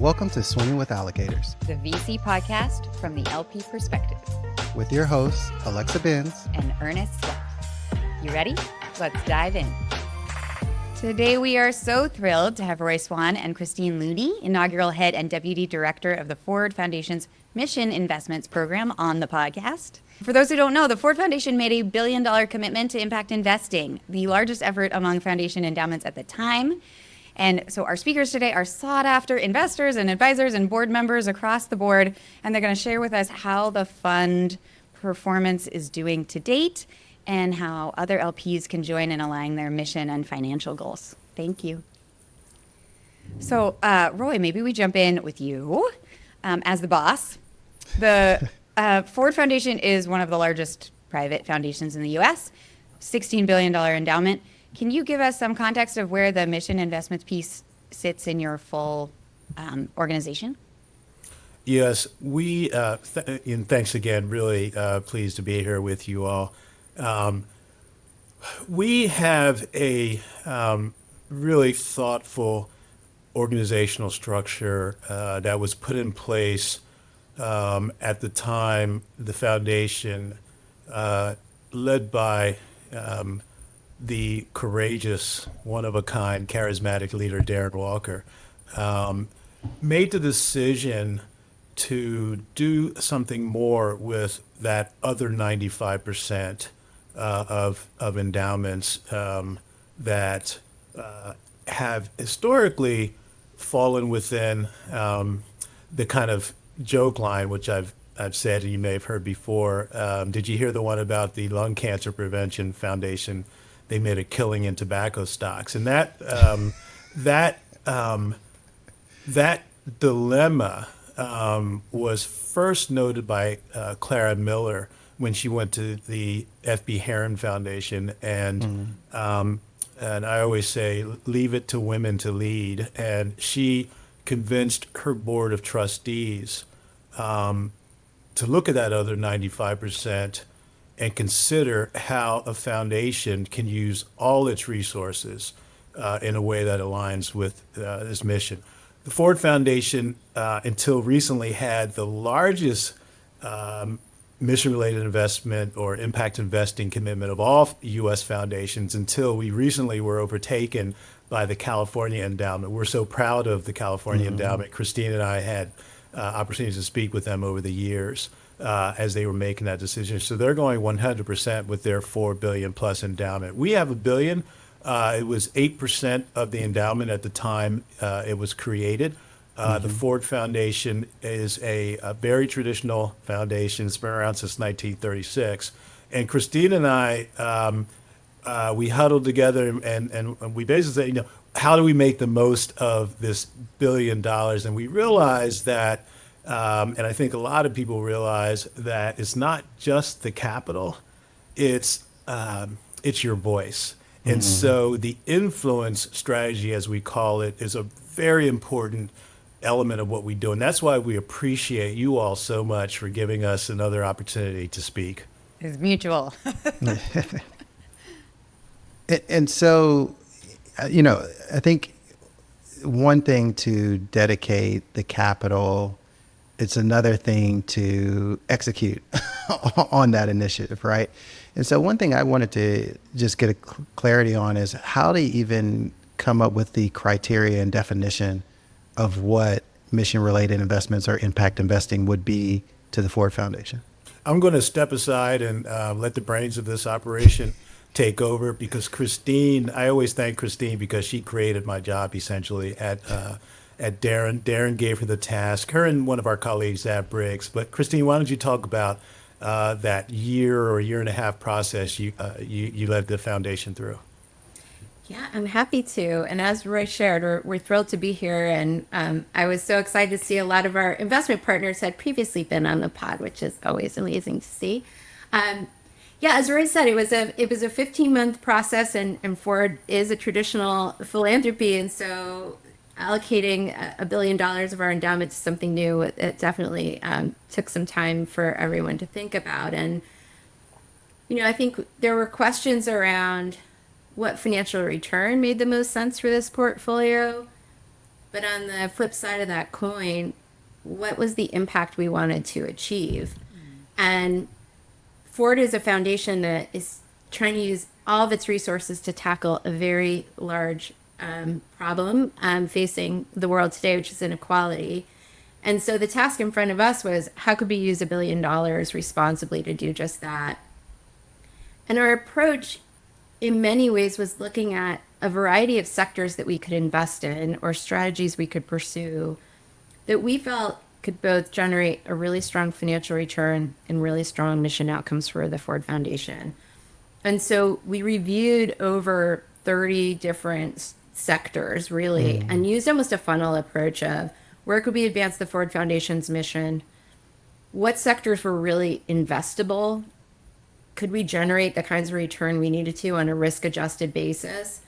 Welcome to Swimming with Allocators, the VC podcast from the LP perspective, with your hosts, Alexa Benz and Ernest Swan. You ready? Let's dive in. Today we are so thrilled to have Roy Swan and Christine Looney, inaugural head and deputy director of the Ford Foundation's Mission Investments program, on the podcast. For those who don't know, the Ford Foundation made a $1 billion commitment to impact investing, the largest effort among foundation endowments at the time. And so our speakers today are sought-after investors and advisors and board members across the board, and they're going to share with us how the fund performance is doing to date and how other LPs can join in aligning their mission and financial goals. Thank you. So, Roy, maybe we jump in with you as the boss. The Ford Foundation is one of the largest private foundations in the U.S., $16 billion endowment. Can you give us some context of where the mission investments piece sits in your full organization? Yes, and thanks again. Really pleased to be here with you all. We have a really thoughtful organizational structure that was put in place at the time the foundation, led by the courageous, one-of-a-kind, charismatic leader, Darren Walker, made the decision to do something more with that other 95% of endowments that have historically fallen within the kind of joke line, which I've said and you may have heard before. Did you hear the one about the Lung Cancer Prevention Foundation? They made a killing in tobacco stocks, and that dilemma was first noted by Clara Miller when she went to the F.B. Heron Foundation, and I always say, leave it to women to lead. And she convinced her board of trustees to look at that other 95% and consider how a foundation can use all its resources in a way that aligns with this mission. The Ford Foundation, until recently, had the largest mission-related investment or impact investing commitment of all U.S. foundations, until we recently were overtaken by the California Endowment. We're so proud of the California Endowment. Christine and I had opportunities to speak with them over the years as they were making that decision. So they're going 100% with their $4 billion plus endowment. We have $1 billion. It was 8% of the endowment at the time it was created. The Ford Foundation is a very traditional foundation. It's been around since 1936. And Christine and I, we huddled together and we basically said, how do we make the most of this $1 billion? And we realized that, and I think a lot of people realize that it's not just the capital, it's your voice. And so the influence strategy, as we call it, is a very important element of what we do. And that's why we appreciate you all so much for giving us another opportunity to speak. It's mutual. And so, I think one thing to dedicate the capital, it's another thing to execute on that initiative, right? And so one thing I wanted to just get a clarity on is how to even come up with the criteria and definition of what mission-related investments or impact investing would be to the Ford Foundation. I'm going to step aside and let the brains of this operation take over, because Christine, I always thank Christine because she created my job essentially at Darren. Darren gave her the task, her and one of our colleagues, Ab Briggs. But Christine, why don't you talk about that year or year and a half process you led the foundation through? Yeah, I'm happy to. And as Roy shared, we're thrilled to be here. And I was so excited to see a lot of our investment partners had previously been on the pod, which is always amazing to see. As Roy said, it was a 15-month process, and Ford is a traditional philanthropy, and so allocating $1 billion of our endowment to something new, it definitely took some time for everyone to think about. And I think there were questions around what financial return made the most sense for this portfolio, But on the flip side of that coin, what was the impact we wanted to achieve? And Ford is a foundation that is trying to use all of its resources to tackle a very large problem facing the world today, which is inequality. And so the task in front of us was, how could we use $1 billion responsibly to do just that? And our approach in many ways was looking at a variety of sectors that we could invest in or strategies we could pursue that we felt could both generate a really strong financial return and really strong mission outcomes for the Ford Foundation. And so we reviewed over 30 different sectors, really, and used almost a funnel approach of where could we advance the Ford Foundation's mission? What sectors were really investable? Could we generate the kinds of return we needed to on a risk-adjusted basis?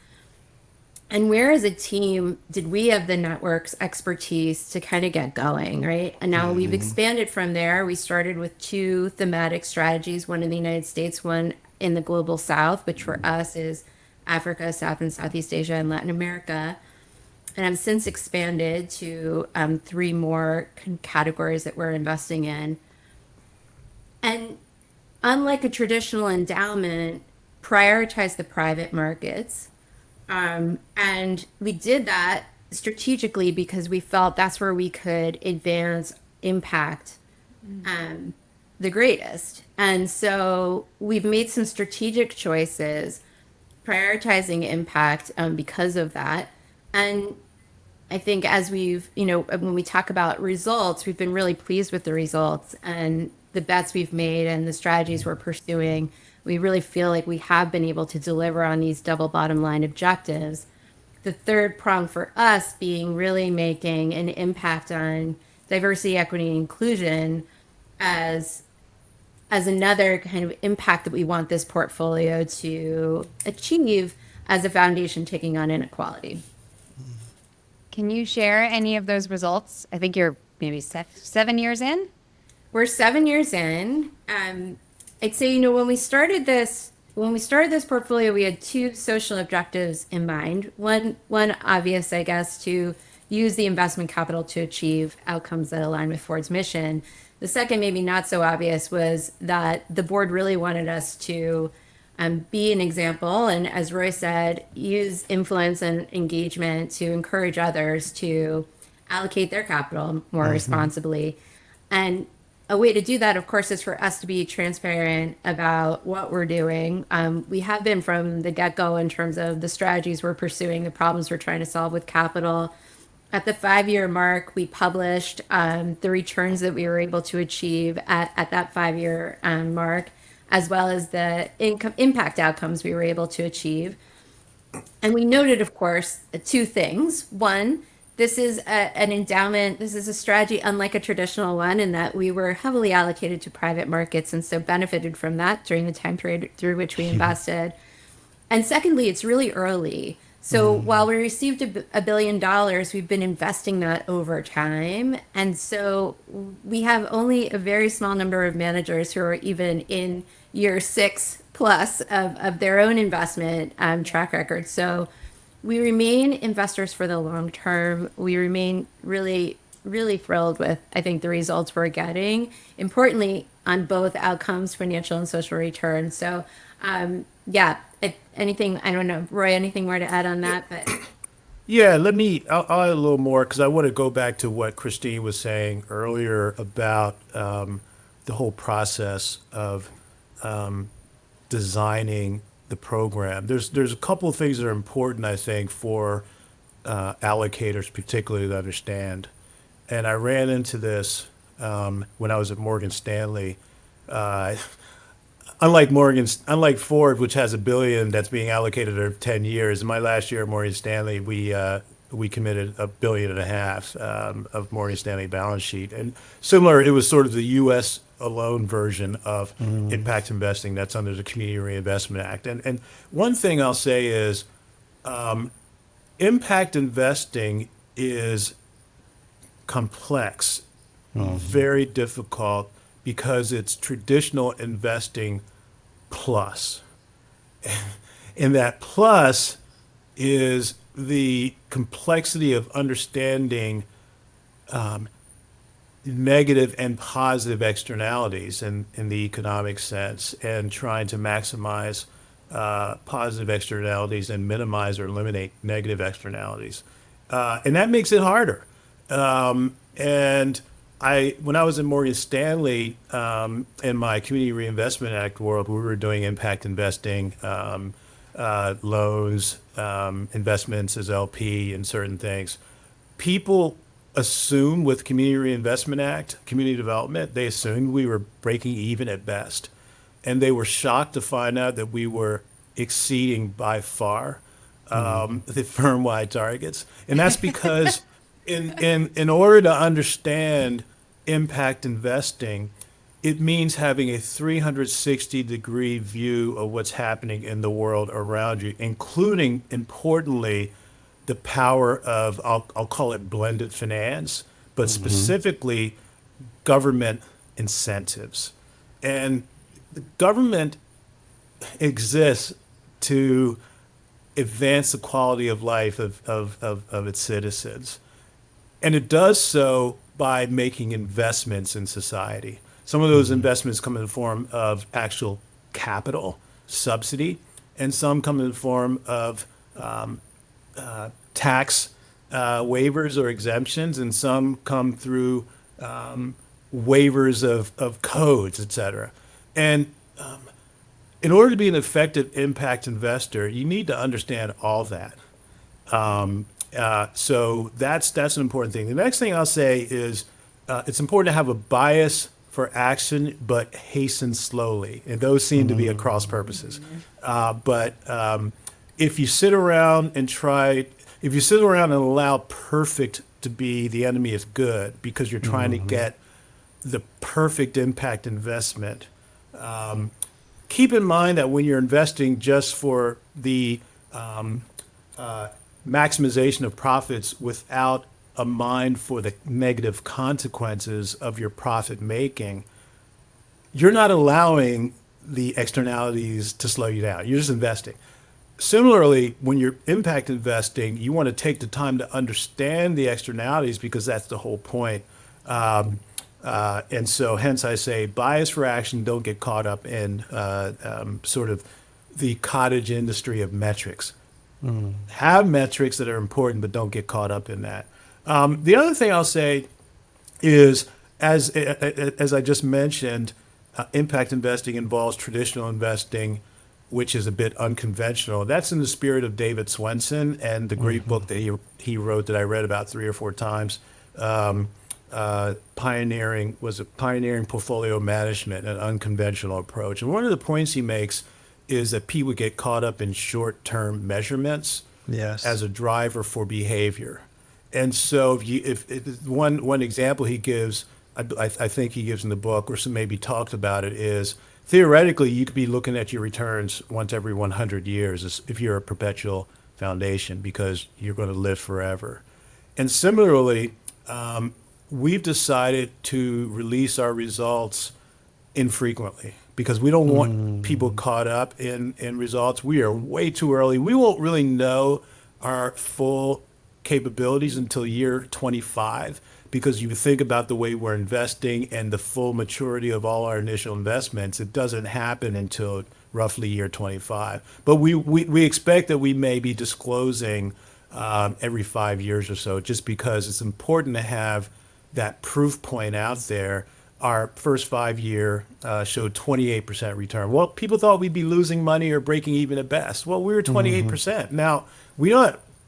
And where as a team did we have the network's expertise to kind of get going, right? And now we've expanded from there. We started with 2 thematic strategies, one in the United States, one in the global South, which for us is Africa, South and Southeast Asia, and Latin America. And I've since expanded to 3 more categories that we're investing in. And unlike a traditional endowment, prioritize the private markets. And we did that strategically because we felt that's where we could advance impact the greatest. And so we've made some strategic choices prioritizing impact because of that. And I think as we've, when we talk about results, we've been really pleased with the results and the bets we've made and the strategies we're pursuing. We really feel like we have been able to deliver on these double bottom line objectives. The third prong for us being really making an impact on diversity, equity, and inclusion as another kind of impact that we want this portfolio to achieve as a foundation taking on inequality. Can you share any of those results? I think you're maybe 7 years in. We're 7 years in. I'd say, when we started this portfolio, we had 2 social objectives in mind. One obvious, I guess, to use the investment capital to achieve outcomes that align with Ford's mission. The second, maybe not so obvious, was that the board really wanted us to be an example, and as Roy said, use influence and engagement to encourage others to allocate their capital more responsibly. And a way to do that, of course, is for us to be transparent about what we're doing. We have been from the get-go in terms of the strategies we're pursuing, the problems we're trying to solve with capital. At the 5-year mark, we published the returns that we were able to achieve at that 5-year mark, as well as the impact outcomes we were able to achieve. And we noted, of course, 2 things. One, this is an endowment. This is a strategy unlike a traditional one in that we were heavily allocated to private markets and so benefited from that during the time period through which we invested. And secondly, it's really early. So while we received $1 billion, we've been investing that over time. And so we have only a very small number of managers who are even in year 6 plus of their own investment track record. So we remain investors for the long term. We remain really, really thrilled with, I think, the results we're getting, importantly, on both outcomes, financial and social returns. So, anything, I don't know, Roy, anything more to add on that? But Yeah, I'll add a little more because I want to go back to what Christine was saying earlier about the whole process of designing the program. There's a couple of things that are important, I think, for allocators particularly to understand. And I ran into this when I was at Morgan Stanley. Unlike Ford, which has $1 billion that's being allocated over 10 years, in my last year at Morgan Stanley, we committed $1.5 billion of Morgan Stanley balance sheet. And similar, it was sort of the U.S. alone version of impact investing that's under the Community Reinvestment Act. And one thing I'll say is impact investing is complex, very difficult, because it's traditional investing plus. And that plus is the complexity of understanding negative and positive externalities in the economic sense, and trying to maximize positive externalities and minimize or eliminate negative externalities. And that makes it harder. And when I was in Morgan Stanley, in my Community Reinvestment Act world, we were doing impact investing, loans, investments as LP and certain things. People assume with Community Reinvestment Act, community development, they assumed we were breaking even at best. And they were shocked to find out that we were exceeding by far the firm-wide targets. And that's because in order to understand impact investing, it means having a 360-degree view of what's happening in the world around you, including, importantly, the power of, I'll call it blended finance, but specifically government incentives. And the government exists to advance the quality of life of its citizens. And it does so by making investments in society. Some of those investments come in the form of actual capital, subsidy, and some come in the form of tax waivers or exemptions, and some come through waivers of codes, et cetera. And in order to be an effective impact investor, you need to understand all that. So that's an important thing. The next thing I'll say is it's important to have a bias for action, but hasten slowly. And those seem to be at cross purposes. But if you sit around and allow perfect to be the enemy of good because you're trying to get the perfect impact investment, keep in mind that when you're investing just for the maximization of profits without a mind for the negative consequences of your profit making, you're not allowing the externalities to slow you down. You're just investing. Similarly, when you're impact investing, you want to take the time to understand the externalities because that's the whole point. And so hence I say bias for action, don't get caught up in sort of the cottage industry of metrics. Have metrics that are important, but don't get caught up in that. The other thing I'll say is, as I just mentioned, impact investing involves traditional investing, which is a bit unconventional. That's in the spirit of David Swenson and the great book that he wrote that I read about 3 or 4 times. Pioneering portfolio management, an unconventional approach. And one of the points he makes is that people get caught up in short-term measurements as a driver for behavior. And so if one example he gives, I think he gives in the book, or some maybe talked about it, is theoretically you could be looking at your returns once every 100 years if you're a perpetual foundation because you're going to live forever. And similarly, we've decided to release our results infrequently because we don't want people caught up in results. We are way too early. We won't really know our full capabilities until year 25 because you think about the way we're investing and the full maturity of all our initial investments. It doesn't happen until roughly year 25. But we expect that we may be disclosing every 5 years or so just because it's important to have that proof point out there. Our first 5-year showed 28% return. Well, people thought we'd be losing money or breaking even at best. Well, we were 28%. Now,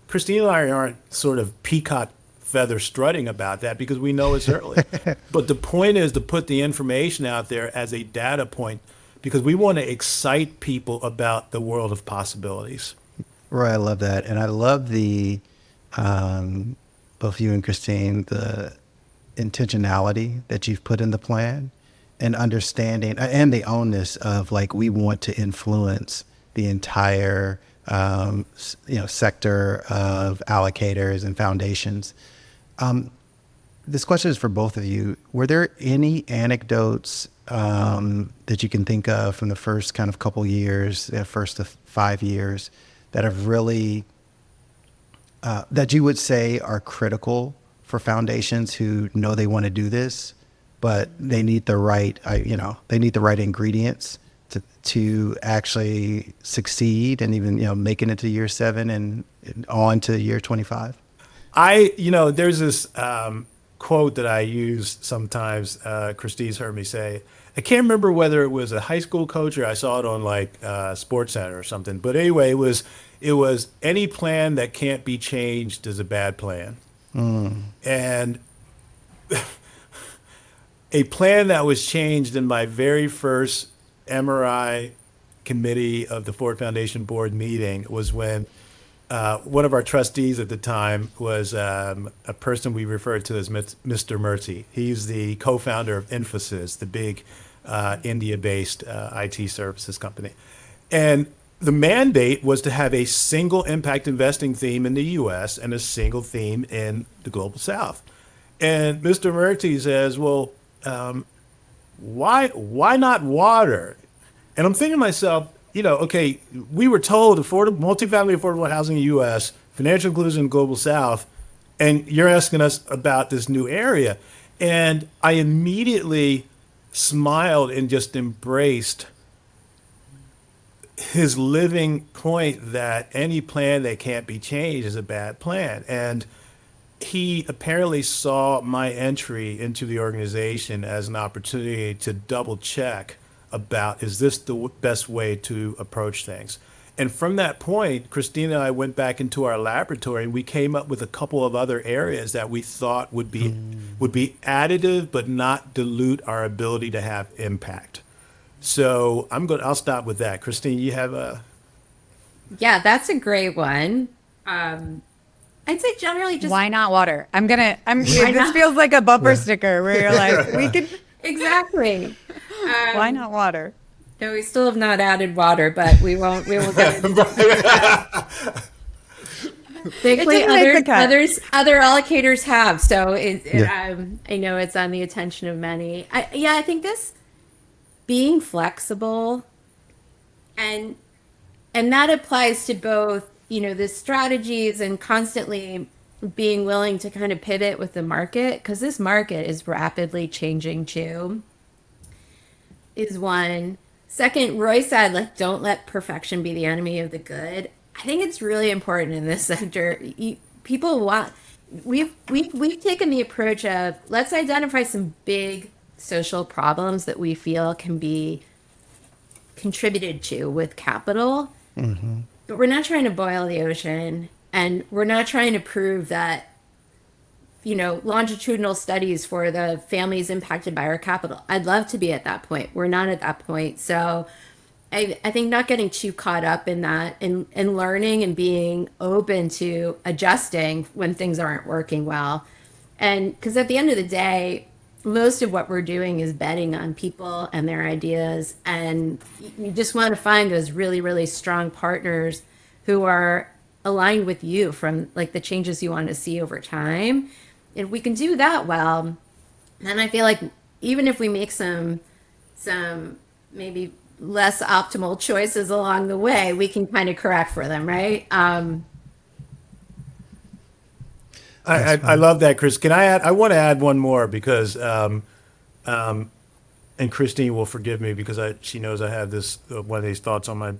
Christine and I aren't sort of peacock feather strutting about that because we know it's early. But the point is to put the information out there as a data point because we want to excite people about the world of possibilities. Roy, I love that. And I love the, both you and Christine, the intentionality that you've put in the plan and understanding and the onus of like, we want to influence the entire, sector of allocators and foundations. This question is for both of you. Were there any anecdotes that you can think of from the first kind of couple years, first to 5 years, that have really that you would say are critical for foundations who know they want to do this, but they need the right, they need the right ingredients to actually succeed and even, making it to year 7 and on to year 25? There's this quote that I use sometimes. Christine's heard me say. I can't remember whether it was a high school coach or I saw it on like Sports Center or something. But anyway, it was any plan that can't be changed is a bad plan. And a plan that was changed in my very first MRI committee of the Ford Foundation board meeting was when one of our trustees at the time was a person we referred to as Mr. Murthy. He's the co-founder of Infosys, the big India-based IT services company. And the mandate was to have a single impact investing theme in the U.S. and a single theme in the Global South. And Mr. Murthy says, well, why not water? And I'm thinking to myself, okay, we were told multifamily affordable housing in the U.S., financial inclusion in the Global South, and you're asking us about this new area. And I immediately smiled and just embraced his living point that any plan that can't be changed is a bad plan. And he apparently saw my entry into the organization as an opportunity to double check about, is this the best way to approach things? And from that point, Christina and I went back into our laboratory and we came up with a couple of other areas that we thought would be additive but not dilute our ability to have impact. So I'll stop with that. Christine, you have a... Yeah, that's a great one. I'd say generally just... Why not water? This feels like a bumper sticker where you're like, we could... Exactly. Why not water? No, we still have not added water, but we won't get into that. Thankfully, other allocators have, so I know it's on the attention of many. I think this being flexible, and that applies to both, the strategies and constantly being willing to kind of pivot with the market, because this market is rapidly changing too, is one. Second, Roy said, don't let perfection be the enemy of the good. I think it's really important in this sector. We've taken the approach of, let's identify some big social problems that we feel can be contributed to with capital. Mm-hmm. But we're not trying to boil the ocean, and we're not trying to prove that, longitudinal studies for the families impacted by our capital. I'd love to be at that point. We're not at that point. So I think not getting too caught up in that and learning and being open to adjusting when things aren't working well. And because at the end of the day, most of what we're doing is betting on people and their ideas. And you just want to find those really, really strong partners who are aligned with you from the changes you want to see over time. If we can do that well, then I feel like even if we make some maybe less optimal choices along the way, we can kind of correct for them, right? I love that, Chris. Can I add? I want to add one more because, and Christine will forgive me because she knows I have this one of these thoughts on my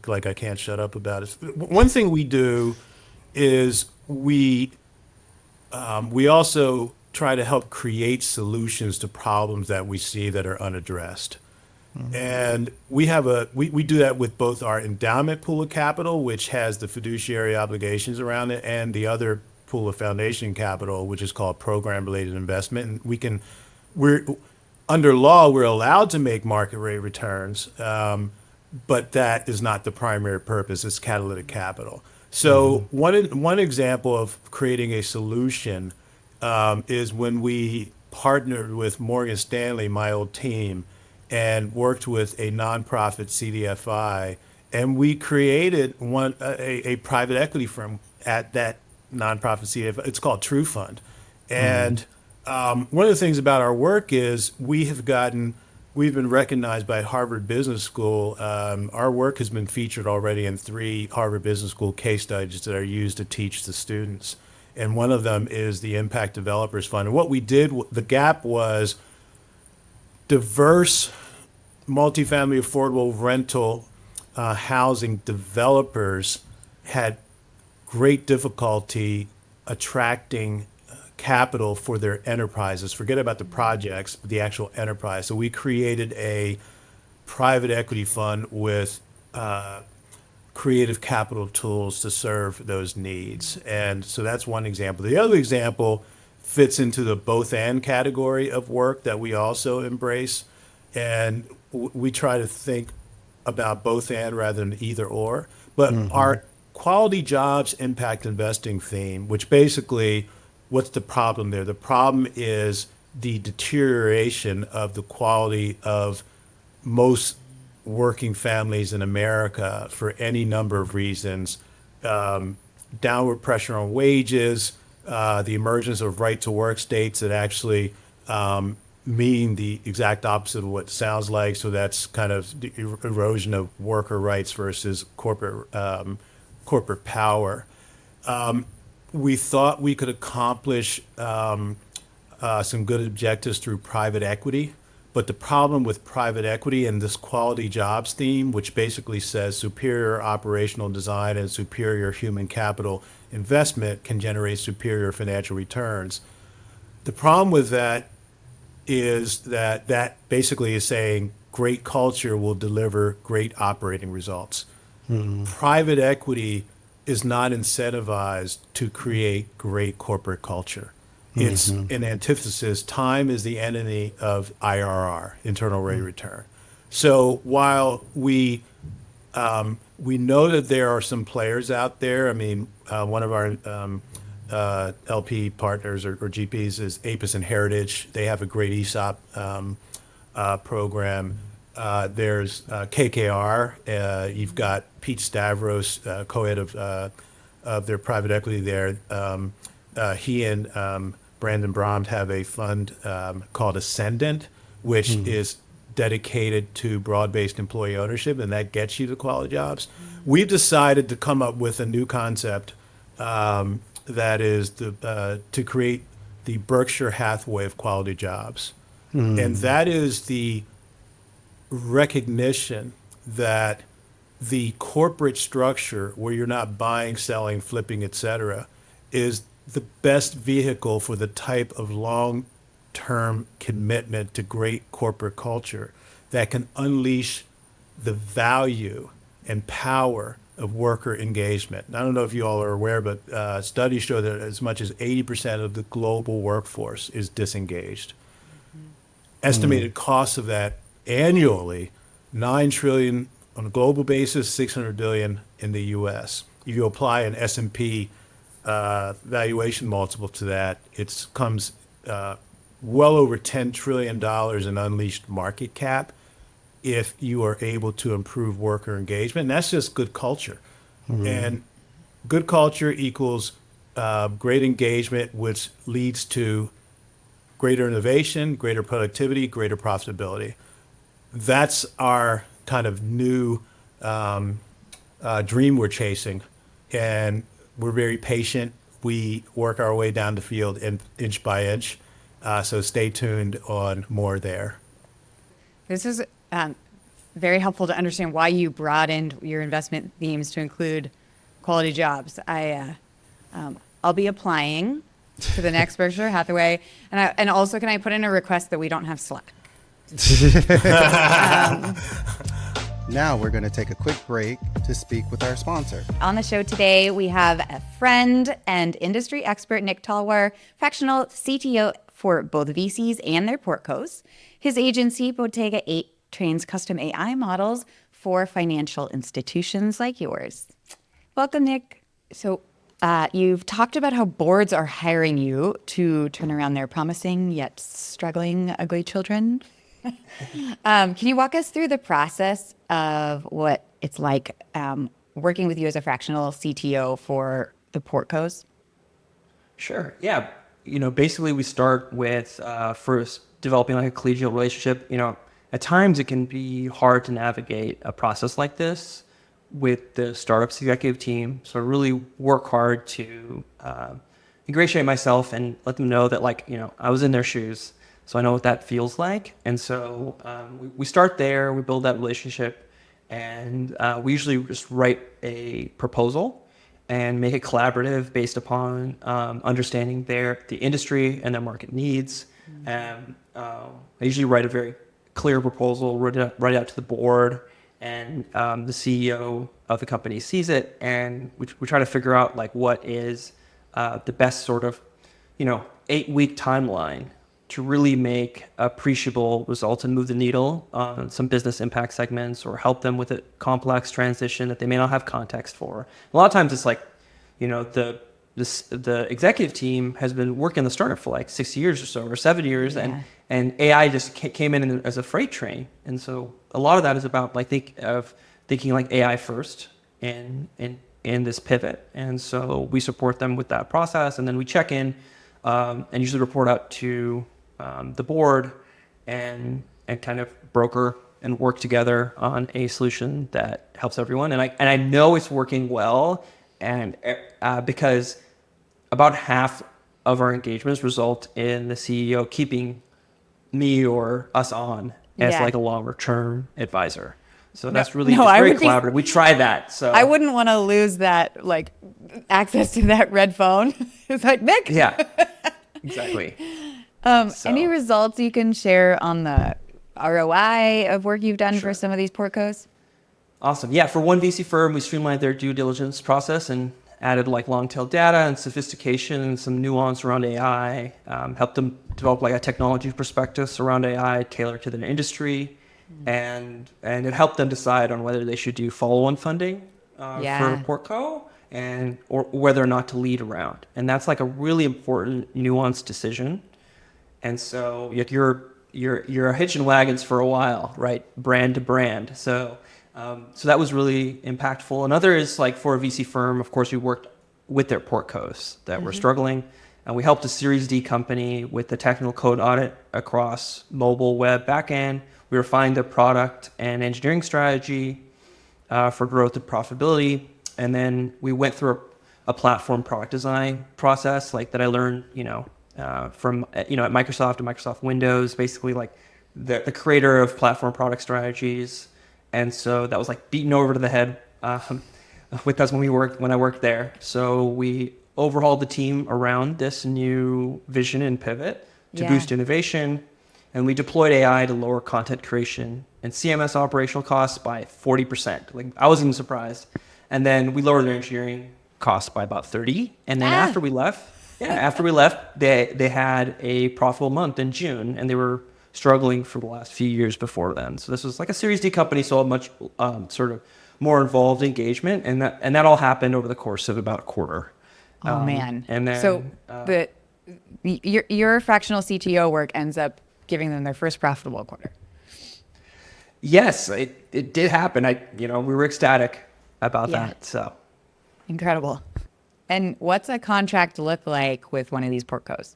like I can't shut up about it. One thing we do is we also try to help create solutions to problems that we see that are unaddressed. Mm-hmm. And we do that with both our endowment pool of capital, which has the fiduciary obligations around it, and the other pool of foundation capital, which is called program-related investment. And we're under law, we're allowed to make market rate returns, but that is not the primary purpose. It's catalytic capital. So one example of creating a solution is when we partnered with Morgan Stanley, my old team, and worked with a nonprofit CDFI, and we created a private equity firm at that nonprofit CDFI. It's called True Fund. And one of the things about our work is we we've been recognized by Harvard Business School. Our work has been featured already in 3 Harvard Business School case studies that are used to teach the students. And one of them is the Impact Developers Fund. And what we did, the gap was diverse, multifamily affordable rental housing developers had great difficulty attracting capital for their enterprises. Forget about the projects, but the actual enterprise. So we created a private equity fund with creative capital tools to serve those needs. And so that's one example. The other example fits into the both and category of work that we also embrace. And we try to think about both and rather than either or. But our quality jobs impact investing theme, which basically, what's the problem there? The problem is the deterioration of the quality of most working families in America for any number of reasons. Downward pressure on wages, the emergence of right to work states that actually mean the exact opposite of what it sounds like. So that's kind of the erosion of worker rights versus corporate power. We thought we could accomplish some good objectives through private equity. But the problem with private equity and this quality jobs theme, which basically says superior operational design and superior human capital investment can generate superior financial returns. The problem with that is that basically is saying great culture will deliver great operating results. Private equity is not incentivized to create great corporate culture. It's an antithesis. Time is the enemy of IRR, internal rate of return. So while we know that there are some players out there, I mean, one of our LP partners or GPs is Apis and Heritage. They have a great ESOP program. There's KKR. You've got Pete Stavros, co-head of their private equity there. He and Brandon Brahms have a fund called Ascendant, which is dedicated to broad-based employee ownership, and that gets you to quality jobs. We've decided to come up with a new concept that is to create the Berkshire Hathaway of quality jobs. And that is the recognition that the corporate structure, where you're not buying, selling, flipping, et cetera, is the best vehicle for the type of long-term commitment to great corporate culture that can unleash the value and power of worker engagement. And I don't know if you all are aware, but studies show that as much as 80% of the global workforce is disengaged. Estimated costs of that annually, $9 trillion on a global basis, $600 billion in the U.S. If you apply an S&P valuation multiple to that, it comes well over $10 trillion in unleashed market cap if you are able to improve worker engagement. And that's just good culture. And good culture equals great engagement, which leads to greater innovation, greater productivity, greater profitability. That's our kind of new dream we're chasing. And we're very patient. We work our way down the field inch by inch. So stay tuned on more there. This is very helpful to understand why you broadened your investment themes to include quality jobs. I'll be applying to the next Berkshire Hathaway, and also can I put in a request that we don't have Slack? Now we're going to take a quick break to speak with our sponsor. On the show today, we have a friend and industry expert, Nick Talwar, fractional CTO for both VCs and their portcos. His agency, Bottega8, trains custom AI models for financial institutions like yours. Welcome, Nick. So you've talked about how boards are hiring you to turn around their promising yet struggling ugly children. Can you walk us through the process of what it's like working with you as a fractional CTO for the portcos? Sure. Yeah. Basically we start with first developing like a collegial relationship. at times it can be hard to navigate a process like this with the startup's executive team. So I really work hard to ingratiate myself and let them know that, like, I was in their shoes, so I know what that feels like. And so we start there, we build that relationship, and we usually just write a proposal and make it collaborative based upon understanding the industry and their market needs. And I usually write a very clear proposal, write it out to the board, and the CEO of the company sees it, and we try to figure out like what is the best sort of 8-week timeline to really make appreciable results and move the needle on some business impact segments, or help them with a complex transition that they may not have context for. A lot of times it's like, the executive team has been working the startup for like 6 years or so, or 7 years, Yeah. and AI just came in as a freight train. And so a lot of that is about thinking like AI first in this pivot. And so we support them with that process, and then we check in and usually report out to the board and kind of broker and work together on a solution that helps everyone. And I know it's working well, and because about half of our engagements result in the CEO keeping me or us on as Yeah. like a longer term advisor. So that's really no, it's I very would be- collaborative. We tried that. So I wouldn't want to lose that, like, access to that red phone. It's like, Nick. Yeah, exactly. So- Any results you can share on the ROI of work you've done for some of these portcos? Awesome. Yeah, for one VC firm, we streamlined their due diligence process and added like long tail data and sophistication and some nuance around AI. Helped them develop like a technology prospectus around AI tailored to their industry, and it helped them decide on whether they should do follow-on funding Yeah. for Portco, or whether or not to lead a round. And that's like a really important nuanced decision. And so you're hitching wagons for a while, right? Brand to brand. So that was really impactful. Another is like for a VC firm, of course, we worked with their portcos that were struggling, and we helped a Series D company with the technical code audit across mobile, web, backend. We refined their product and engineering strategy for growth and profitability, and then we went through a platform product design process like that I learned, from at Microsoft and Microsoft Windows, basically like the creator of platform product strategies. And so that was like beaten over to the head with us when I worked there. So we overhauled the team around this new vision and pivot to Yeah. boost innovation. And we deployed AI to lower content creation and CMS operational costs by 40%. Like, I wasn't even surprised. And then we lowered their engineering costs by about 30. And then after we left, they had a profitable month in June, and they were struggling for the last few years before then. So this was like a Series D company, so a much sort of more involved engagement, and that all happened over the course of about a quarter. Oh man. And then so your fractional CTO work ends up giving them their first profitable quarter. yes, it did happen. We were ecstatic about Yeah. that. So Incredible. And what's a contract look like with one of these portcos?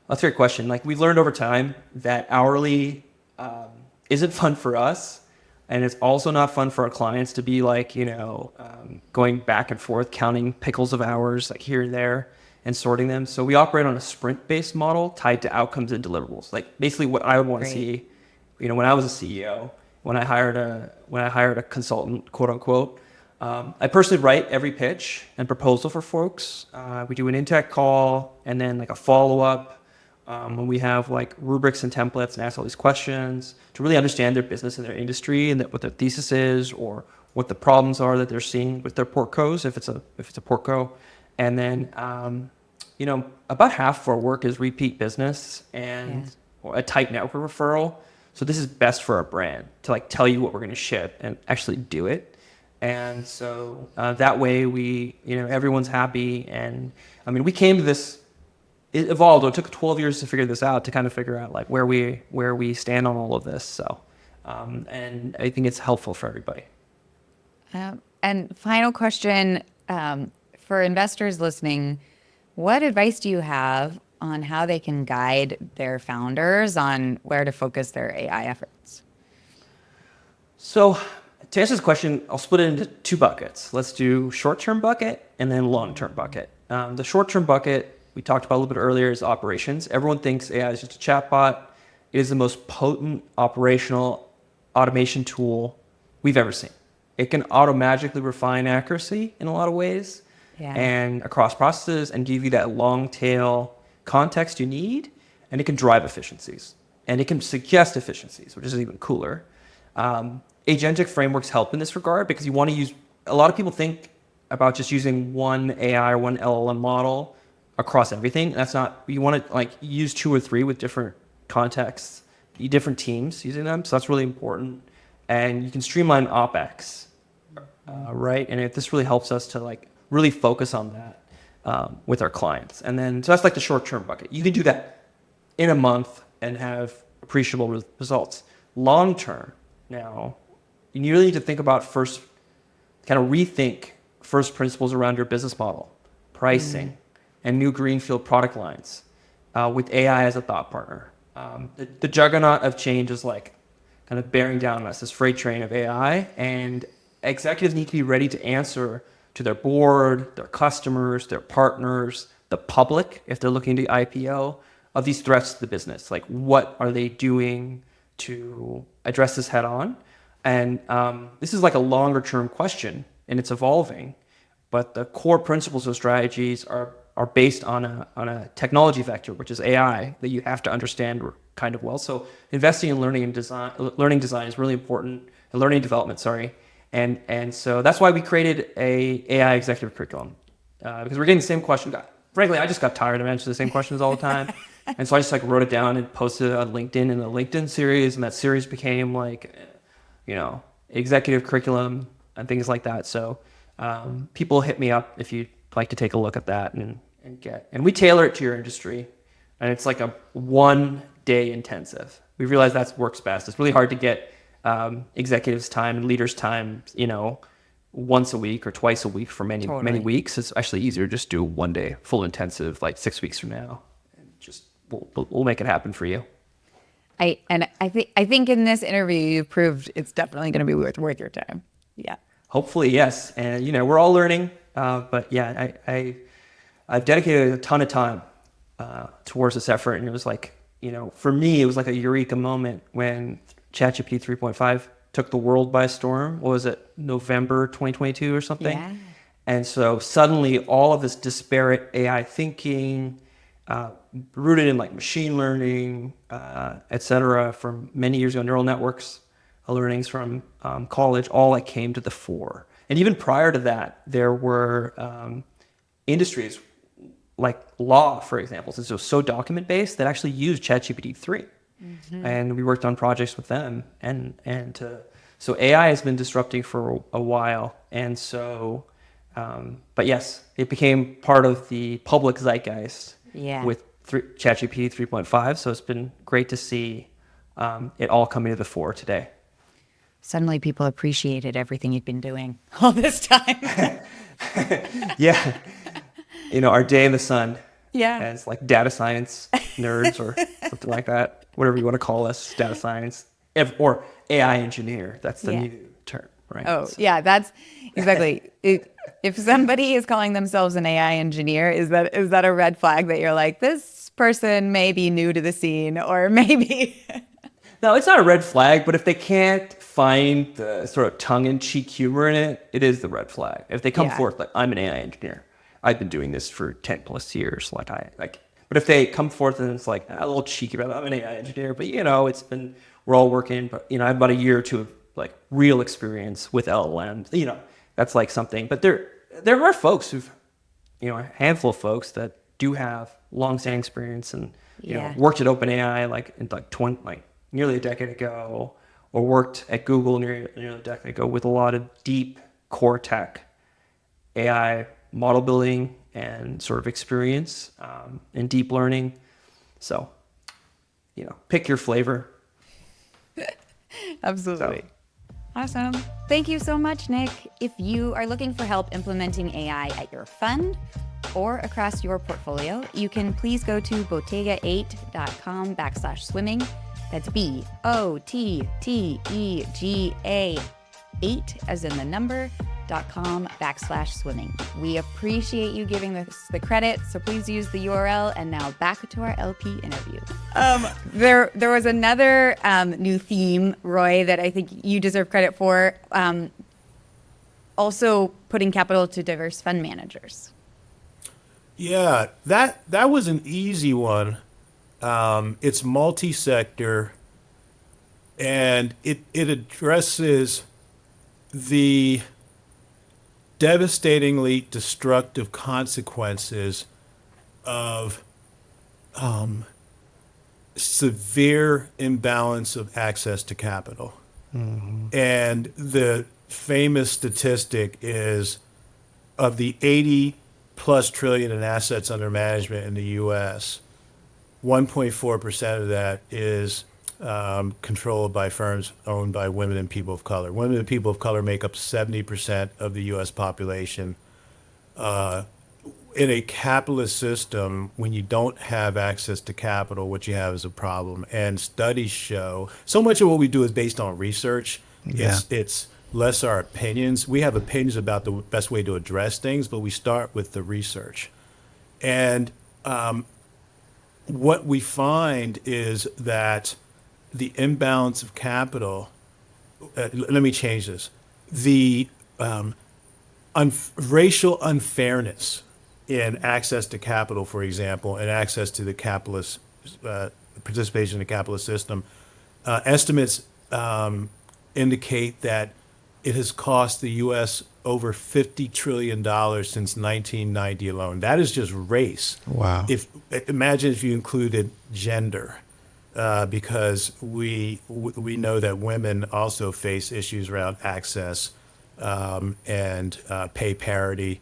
that's a great question. Like, we've learned over time that hourly isn't fun for us, and it's also not fun for our clients to be like, going back and forth, counting pickles of hours like here and there and sorting them. So we operate on a sprint-based model tied to outcomes and deliverables. Like, basically what I would want to Great. see, when I was a CEO, when I hired a consultant, quote unquote, I personally write every pitch and proposal for folks. We do an intake call and then like a follow-up. When we have like rubrics and templates and ask all these questions to really understand their business and their industry, and what their thesis is, or what the problems are that they're seeing with their portcos, if it's a portco. And then about half of our work is repeat business and a tight network referral. So this is best for our brand to like tell you what we're going to ship and actually do it. And so that way everyone's happy. And I mean, we came to this. It evolved. It took 12 years to figure this out, to kind of figure out like where we stand on all of this. So, and I think it's helpful for everybody. And final question, for investors listening, what advice do you have on how they can guide their founders on where to focus their AI efforts? So to answer this question, I'll split it into two buckets. Let's do short-term bucket and then long-term bucket. The short-term bucket we talked about a little bit earlier is operations. Everyone thinks AI is just a chatbot. It is the most potent operational automation tool we've ever seen. It can auto-magically refine accuracy in a lot of ways and across processes and give you that long tail context you need. And it can drive efficiencies. And it can suggest efficiencies, which is even cooler. Agentic frameworks help in this regard because you want to use, a lot of people think about just using one AI or one LLM model across everything. That's not, you want to like use 2 or 3 with different contexts, different teams using them. So that's really important. And you can streamline OpEx, right? And this really helps us to like really focus on that with our clients. And then, so that's like the short-term bucket. You can do that in a month and have appreciable results. Long-term, now, you really need to think about first, kind of rethink first principles around your business model, pricing, and new greenfield product lines with AI as a thought partner. The juggernaut of change is like kind of bearing down on us, this freight train of AI, and executives need to be ready to answer to their board, their customers, their partners, the public, if they're looking to IPO, of these threats to the business. Like, what are they doing to address this head on? And this is like a longer term question, and it's evolving, but the core principles of strategies are based on a technology vector, which is AI, that you have to understand kind of well. So investing in learning design is really important, and learning development, sorry. And so that's why we created a AI executive curriculum, because we're getting the same question. Frankly, I just got tired of answering the same questions all the time. And so I just like wrote it down and posted it on LinkedIn in the LinkedIn series. And that series became like, executive curriculum and things like that. So people hit me up if you'd like to take a look at that and we tailor it to your industry. And it's like a 1-day intensive. We realize that works best. It's really hard to get executives time and leaders time, once a week or twice a week for many weeks. It's actually easier to just do 1 day full intensive, like 6 weeks from now. And just we'll make it happen for you. I think in this interview you've proved it's definitely going to be worth your time. Yeah. Hopefully, yes. And we're all learning, but yeah, I've dedicated a ton of time towards this effort, and it was like, for me, it was like a eureka moment when ChatGPT 3.5 took the world by storm. What was it, November 2022 or something? Yeah. And so suddenly all of this disparate AI thinking, rooted in like machine learning, et cetera, from many years ago, neural networks, learnings from college, all like came to the fore. And even prior to that, there were industries like law, for example, since it was so document based, that actually used ChatGPT 3. And we worked on projects with them. So AI has been disrupting for a while. And so, but yes, it became part of the public zeitgeist with ChatGPT 3.5. So it's been great to see it all coming to the fore today. Suddenly people appreciated everything you'd been doing all this time. Yeah. Our day in the sun. Yeah. As like data science nerds or something like that, whatever you want to call us, data science or AI engineer. That's the new term, right? Oh, yeah, that's exactly. If somebody is calling themselves an AI engineer, is that a red flag that you're like, this person may be new to the scene, or maybe? No, it's not a red flag, but if they can't find the sort of tongue-in-cheek humor in it, it is the red flag. If they come forth like, I'm an AI engineer, I've been doing this for 10 plus years, but if they come forth and it's like a little cheeky about, I'm an AI engineer, but we're all working, but I have about a year or two of like real experience with LLMs, that's like something. But there are folks who've, a handful of folks that do have long-standing experience and worked at OpenAI nearly a decade ago, or worked at Google nearly a decade ago with a lot of deep core tech, AI model building and sort of experience in deep learning. So, pick your flavor. Absolutely. Awesome. Thank you so much, Nick. If you are looking for help implementing AI at your fund or across your portfolio, you can please go to bottega8.com/swimming. That's BOTTEGA8 as in the number .com/swimming. We appreciate you giving us the credit, so please use the URL. And now back to our LP interview. There was another new theme, Roy, that I think you deserve credit for. Also putting capital to diverse fund managers. Yeah, that was an easy one. It's multi-sector, and it addresses the devastatingly destructive consequences of severe imbalance of access to capital. And the famous statistic is, of the 80 plus trillion in assets under management in the US, 1.4% of that is controlled by firms owned by women and people of color. Women and people of color make up 70% of the US population. In a capitalist system, when you don't have access to capital, what you have is a problem. And studies show, so much of what we do is based on research. Yeah. It's less our opinions. We have opinions about the best way to address things, but we start with the research. And what we find is that the imbalance of capital, let me change this, the racial unfairness in access to capital, for example, and access to the capitalist participation in the capitalist system, estimates indicate that it has cost the U.S. over $50 trillion since 1990 alone. That is just race. Wow. Imagine if you included gender. Because we know that women also face issues around access and pay parity,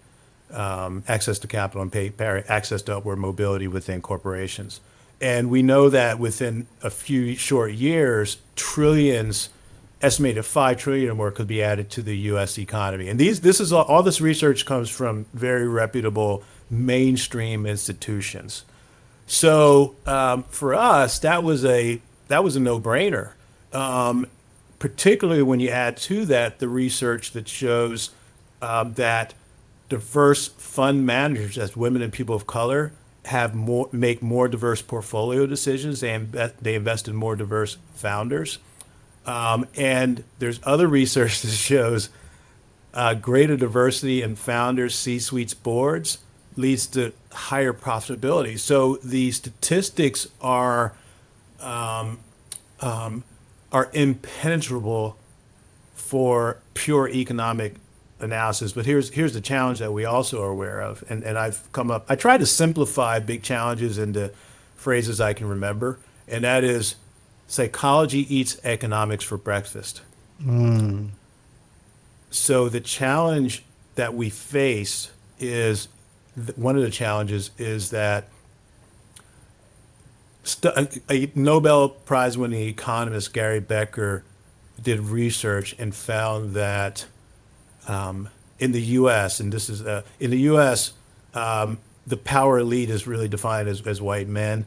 access to capital and pay parity, access to upward mobility within corporations. And we know that within a few short years, trillions, estimated 5 trillion or more, could be added to the U.S. economy. And this is all this research comes from very reputable mainstream institutions. So for us, that was a no-brainer, particularly when you add to that the research that shows that diverse fund managers, as women and people of color, make more diverse portfolio decisions. They invest in more diverse founders, and there's other research that shows greater diversity in founders, C-suites, boards leads to higher profitability. So the statistics are impenetrable for pure economic analysis. But here's the challenge that we also are aware of, and I try to simplify big challenges into phrases I can remember, and that is, psychology eats economics for breakfast. So the challenge that we face is, one of the challenges is that a Nobel Prize winning economist, Gary Becker, did research and found that in the U.S., and this is in the U.S., the power elite is really defined as white men.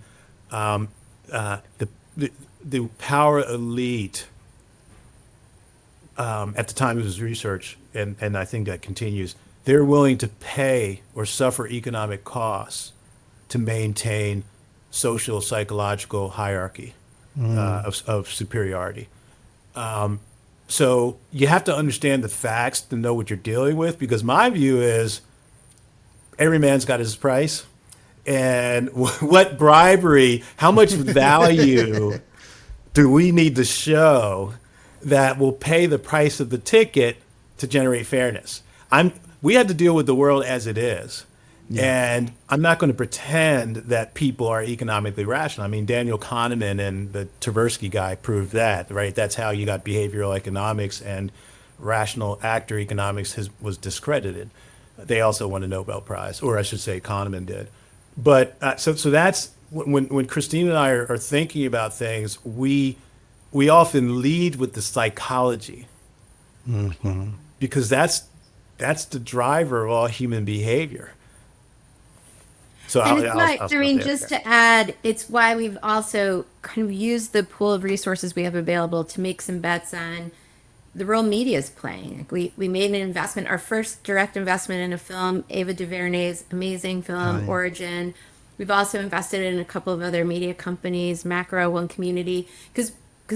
The power elite at the time of his research, and I think that continues, they're willing to pay or suffer economic costs to maintain social, psychological hierarchy of superiority. So you have to understand the facts to know what you're dealing with, because my view is every man's got his price. And what bribery, how much value do we need to show that will pay the price of the ticket to generate fairness? We have to deal with the world as it is. Yeah. And I'm not going to pretend that people are economically rational. I mean, Daniel Kahneman and the Tversky guy proved that, right? That's how you got behavioral economics, and rational actor economics was discredited. They also won a Nobel Prize, or I should say Kahneman did. But so that's when Christine and I are thinking about things, we often lead with the psychology because that's the driver of all human behavior. So And it's why, I'll I stop mean, there. just to add, it's why we've also kind of used the pool of resources we have available to make some bets on the role media is playing. Like we made an investment, our first direct investment in a film, Ava DuVernay's amazing Oh, film, yeah. Origin. We've also invested in a couple of other media companies, Macro, One Community, because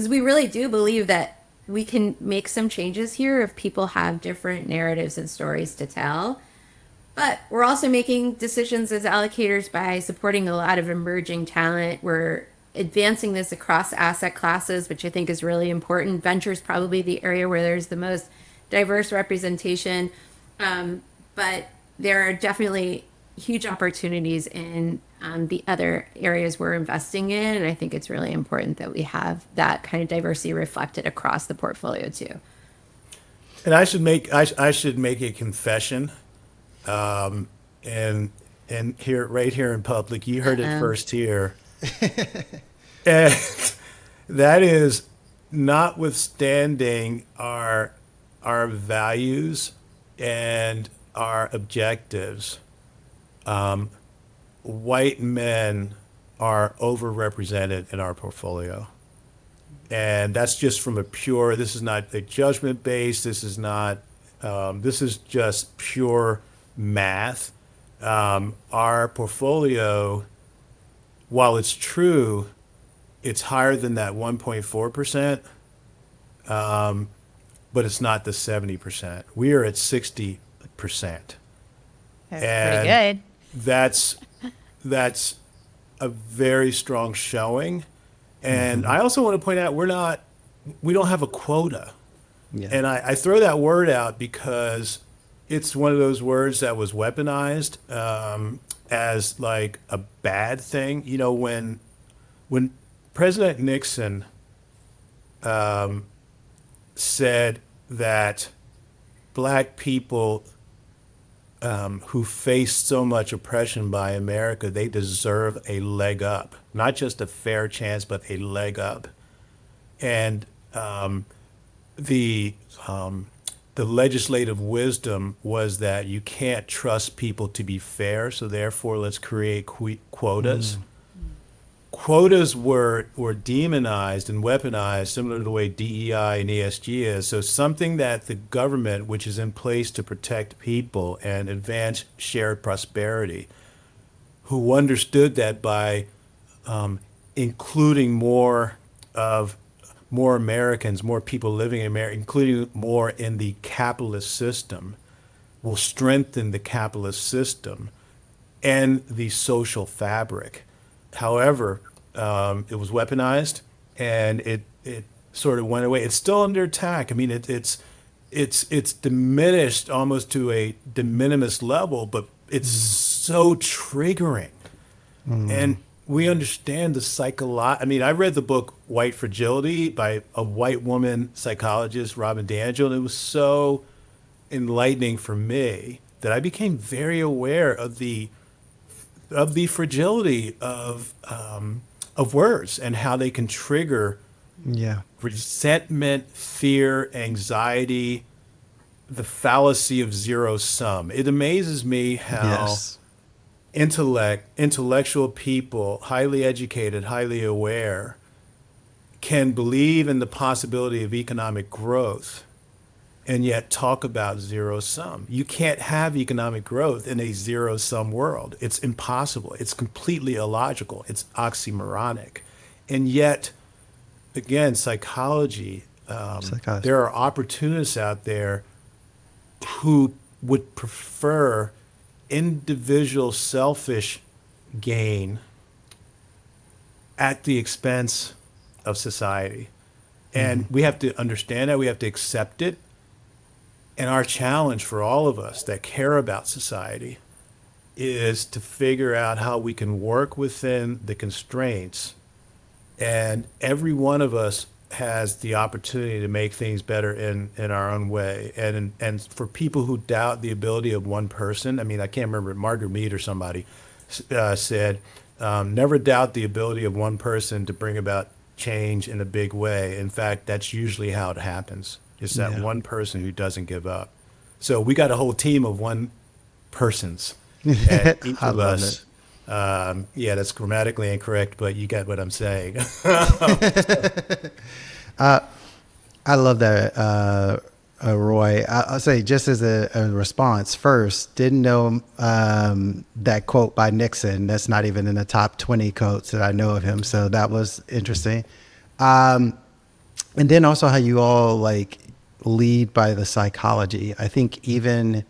we really do believe that we can make some changes here if people have different narratives and stories to tell. But we're also making decisions as allocators by supporting a lot of emerging talent. We're advancing this across asset classes, which I think is really important. Venture is probably the area where there's the most diverse representation. But there are definitely huge opportunities in the other areas we're investing in. And I think it's really important that we have that kind of diversity reflected across the portfolio too. And I should make a confession, and here right here in public. You heard it first here. And that is notwithstanding our values and our objectives, white men are overrepresented in our portfolio. And that's just from a pure, this is not a judgment based, this is not, this is just pure math. Our portfolio, while it's true, it's higher than that 1.4%, but it's not the 70%. We are at 60%. That's And pretty good. that's a very strong showing. And I also want to point out we don't have a quota. Yeah. And I throw that word out because it's one of those words that was weaponized as like a bad thing. You know, when President Nixon said that black people who faced so much oppression by America, they deserve a leg up, not just a fair chance, but a leg up. And the legislative wisdom was that you can't trust people to be fair, so therefore let's create quotas. Quotas were demonized and weaponized, similar to the way DEI and ESG is. So something that the government, which is in place to protect people and advance shared prosperity, who understood that by including more Americans, more people living in America, including more in the capitalist system, will strengthen the capitalist system and the social fabric. However, it was weaponized, and it sort of went away. It's still under attack. I mean, it's diminished almost to a de minimis level, but it's so triggering. And we understand the I mean, I read the book White Fragility by a white woman psychologist, Robin DiAngelo, and it was so enlightening for me that I became very aware of the fragility of words and how they can trigger Yeah. resentment, fear, anxiety, the fallacy of zero sum. It amazes me how Yes. intellectual people, highly educated, highly aware, can believe in the possibility of economic growth and yet talk about zero sum. You can't have economic growth in a zero sum world. It's impossible. It's completely illogical. It's oxymoronic. And yet, again, psychology, Psychology. there are opportunists out there who would prefer individual selfish gain at the expense of society. And we have to understand that. We have to accept it. And our challenge for all of us that care about society is to figure out how we can work within the constraints. And every one of us has the opportunity to make things better in our own way. And for people who doubt the ability of one person, I mean, I can't remember, Margaret Mead or somebody said, never doubt the ability of one person to bring about change in a big way. In fact, that's usually how it happens. It's that Yeah. one person who doesn't give up. So we got a whole team of one persons, and each I of love it. us. Yeah, that's grammatically incorrect, but you get what I'm saying. I love that, Roy. I'll say just as a response first, didn't know that quote by Nixon. That's not even in the top 20 quotes that I know of him. So that was interesting. And then also how you all like lead by the psychology. I think even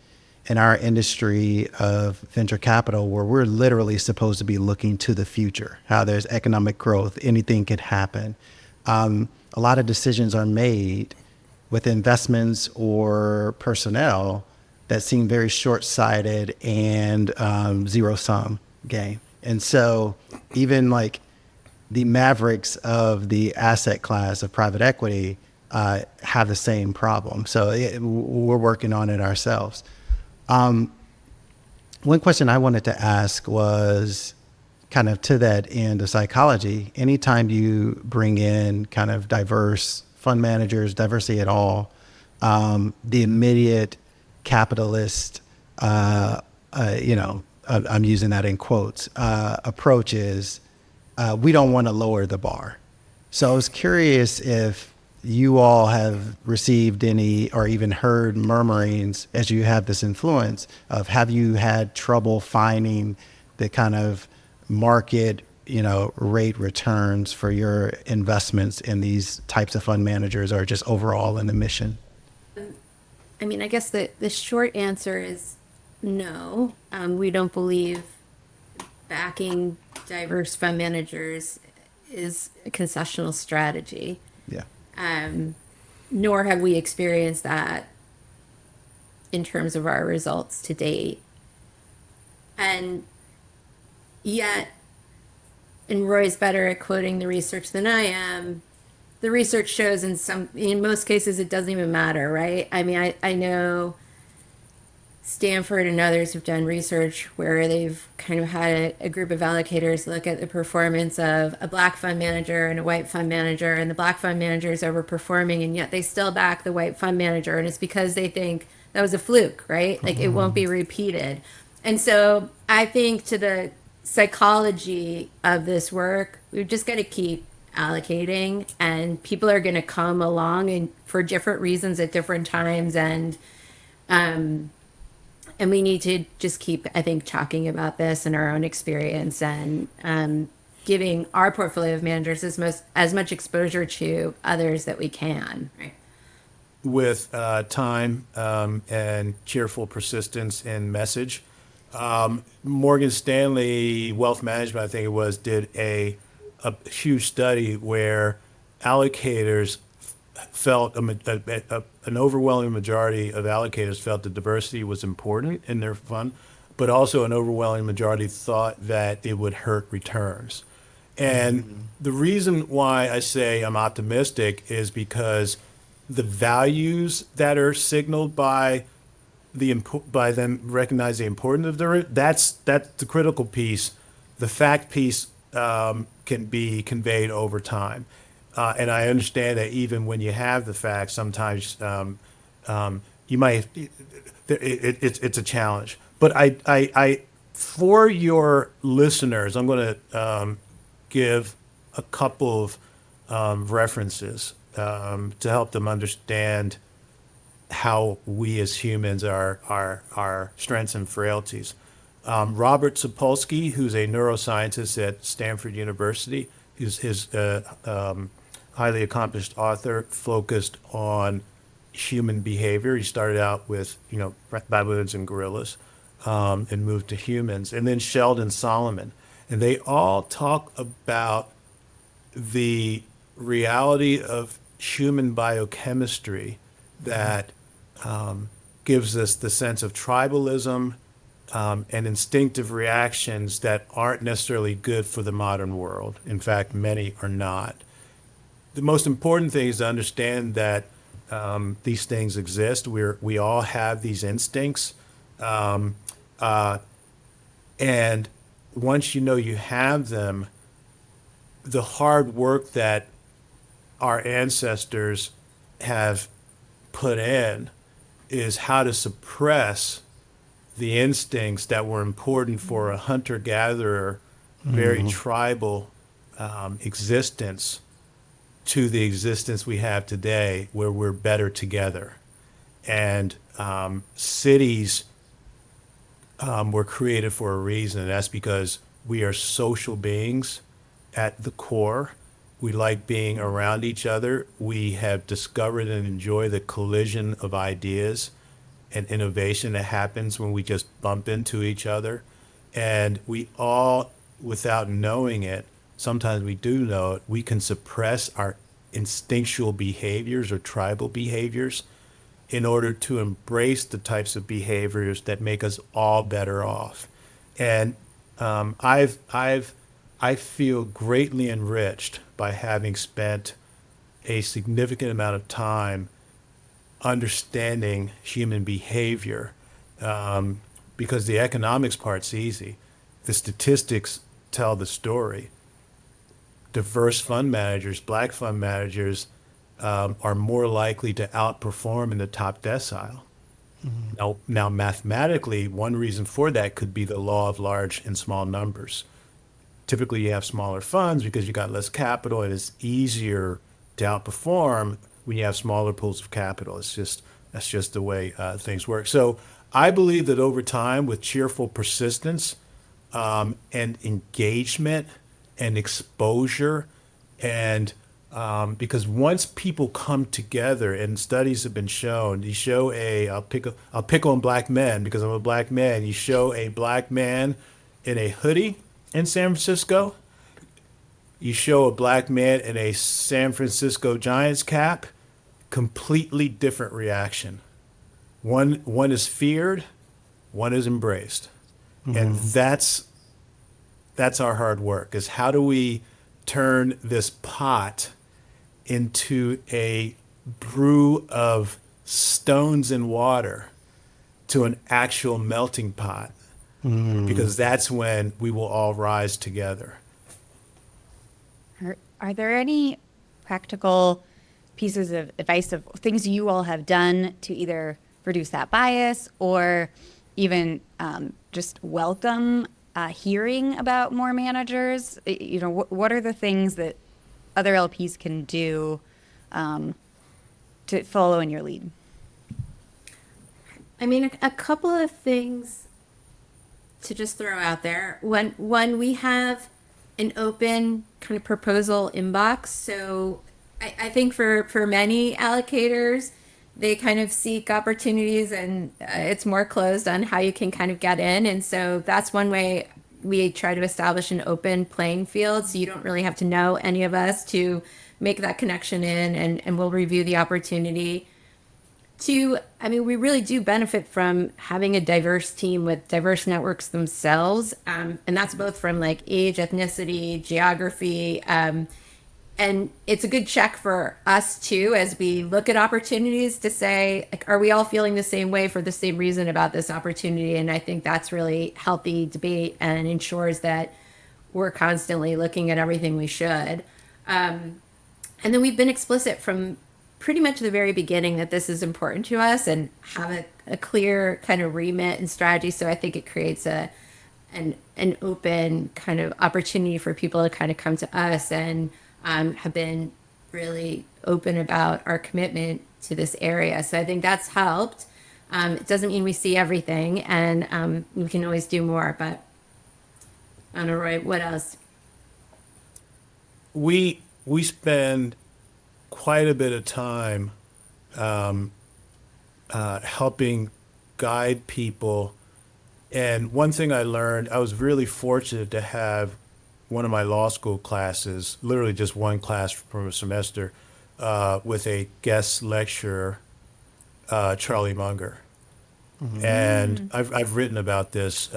in our industry of venture capital, where we're literally supposed to be looking to the future, how there's economic growth, anything could happen. A lot of decisions are made with investments or personnel that seem very short-sighted and zero-sum game. And so even like the mavericks of the asset class of private equity have the same problem. So we're working on it ourselves. One question I wanted to ask was kind of to that end of psychology. Anytime you bring in kind of diverse fund managers, diversity at all, the immediate capitalist, I'm using that in quotes, approach is we don't want to lower the bar. So I was curious if you all have received any or even heard murmurings as you have this influence of have you had trouble finding the kind of market, rate returns for your investments in these types of fund managers or just overall in the mission? I mean, I guess the short answer is no. We don't believe backing diverse fund managers is a concessional strategy. Yeah. Nor have we experienced that in terms of our results to date. And yet, and Roy's better at quoting the research than I am, the research shows in most cases it doesn't even matter, right? I mean, I know Stanford and others have done research where they've kind of had a group of allocators look at the performance of a black fund manager and a white fund manager, and the black fund manager is overperforming, and yet they still back the white fund manager, and it's because they think that was a fluke, right? Like it won't be repeated. And so I think to the psychology of this work, we've just got to keep allocating, and people are going to come along and for different reasons at different times, and we need to just keep, I think, talking about this in our own experience and giving our portfolio of managers as much exposure to others that we can. Right. With time and cheerful persistence and message. Morgan Stanley Wealth Management, I think it was, did a huge study where allocators felt an overwhelming majority of allocators felt that diversity was important in their fund, but also an overwhelming majority thought that it would hurt returns. And the reason why I say I'm optimistic is because the values that are signaled by by them recognize the importance of that's the critical piece. The fact piece can be conveyed over time. And I understand that even when you have the facts, sometimes you might, it's a challenge. But I for your listeners, I'm going to give a couple of references to help them understand how we as humans are strengths and frailties. Robert Sapolsky, who's a neuroscientist at Stanford University, his highly accomplished author, focused on human behavior. He started out with baboons and gorillas, and moved to humans, and then Sheldon Solomon, and they all talk about the reality of human biochemistry that gives us the sense of tribalism and instinctive reactions that aren't necessarily good for the modern world. In fact, many are not. The most important thing is to understand that these things exist. We all have these instincts. And once you know you have them, the hard work that our ancestors have put in is how to suppress the instincts that were important for a hunter-gatherer, very tribal existence to the existence we have today, where we're better together. And cities were created for a reason, and that's because we are social beings at the core. We like being around each other. We have discovered and enjoy the collision of ideas and innovation that happens when we just bump into each other. And we all, without knowing it, sometimes we do know it, we can suppress our instinctual behaviors or tribal behaviors in order to embrace the types of behaviors that make us all better off. And I feel greatly enriched by having spent a significant amount of time understanding human behavior, because the economics part's easy. The statistics tell the story. Diverse fund managers, black fund managers, are more likely to outperform in the top decile. Now, mathematically, one reason for that could be the law of large and small numbers. Typically, you have smaller funds because you got less capital, and it's easier to outperform when you have smaller pools of capital. That's just the way things work. So I believe that over time, with cheerful persistence and engagement and exposure, and because once people come together, and studies have been shown, you show I'll pick on black men because I'm a black man. You show a black man in a hoodie in San Francisco, you show a black man in a San Francisco Giants cap, completely different reaction. One is feared, one is embraced. And that's our hard work, is how do we turn this pot into a brew of stones and water to an actual melting pot, because that's when we will all rise together. Are there any practical pieces of advice of things you all have done to either reduce that bias or even just welcome hearing about more managers? What are the things that other LPs can do to follow in your lead? I mean, a couple of things to just throw out there. One, we have an open kind of proposal inbox. So I think for many allocators, they kind of seek opportunities, and it's more closed on how you can kind of get in. And so that's one way we try to establish an open playing field. So you don't really have to know any of us to make that connection in, and we'll review the opportunity. Two, I mean, we really do benefit from having a diverse team with diverse networks themselves. And that's both from like age, ethnicity, geography. And it's a good check for us too, as we look at opportunities, to say, like, are we all feeling the same way for the same reason about this opportunity? And I think that's really healthy debate and ensures that we're constantly looking at everything we should. And then we've been explicit from pretty much the very beginning that this is important to us, and have a clear kind of remit and strategy. So I think it creates an open kind of opportunity for people to kind of come to us, and have been really open about our commitment to this area. So I think that's helped. It doesn't mean we see everything, and we can always do more, but I don't know, Roy, what else? We spend quite a bit of time helping guide people. And one thing I learned, I was really fortunate to have one of my law school classes, literally just one class from a semester, with a guest lecturer, Charlie Munger. And I've written about this.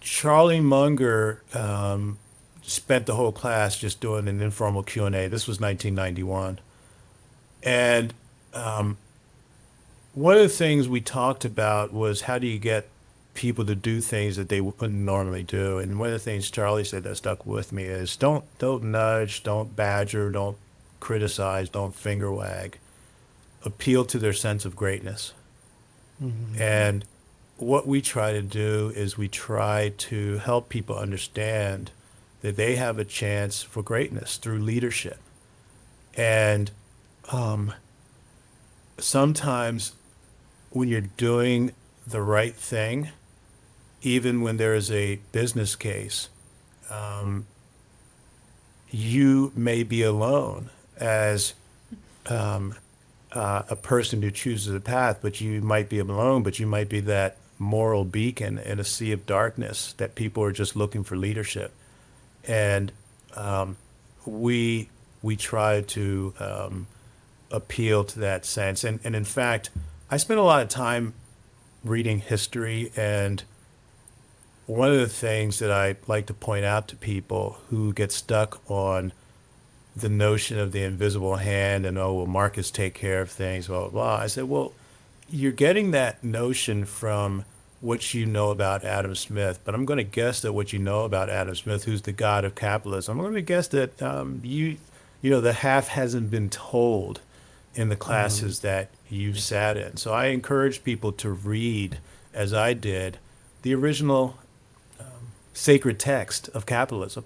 Charlie Munger spent the whole class just doing an informal Q&A. This was 1991. And one of the things we talked about was, how do you get people to do things that they wouldn't normally do? And one of the things Charlie said that stuck with me is, don't nudge, don't badger, don't criticize, don't finger wag. appeal to their sense of greatness. And what we try to do is we try to help people understand that they have a chance for greatness through leadership. And sometimes when you're doing the right thing, even when there is a business case, you may be alone as a person who chooses a path, but you might be alone, but you might be that moral beacon in a sea of darkness that people are just looking for leadership. And we try to appeal to that sense. And in fact, I spent a lot of time reading history, and one of the things that I like to point out to people who get stuck on the notion of the invisible hand and, oh, well, markets take care of things, blah, blah, blah. I said, well, you're getting that notion from what you know about Adam Smith, but I'm going to guess that what you know about Adam Smith, who's the god of capitalism, I'm going to guess that you know, the half hasn't been told in the classes that you've sat in. So I encourage people to read, as I did, the original sacred text of capitalism.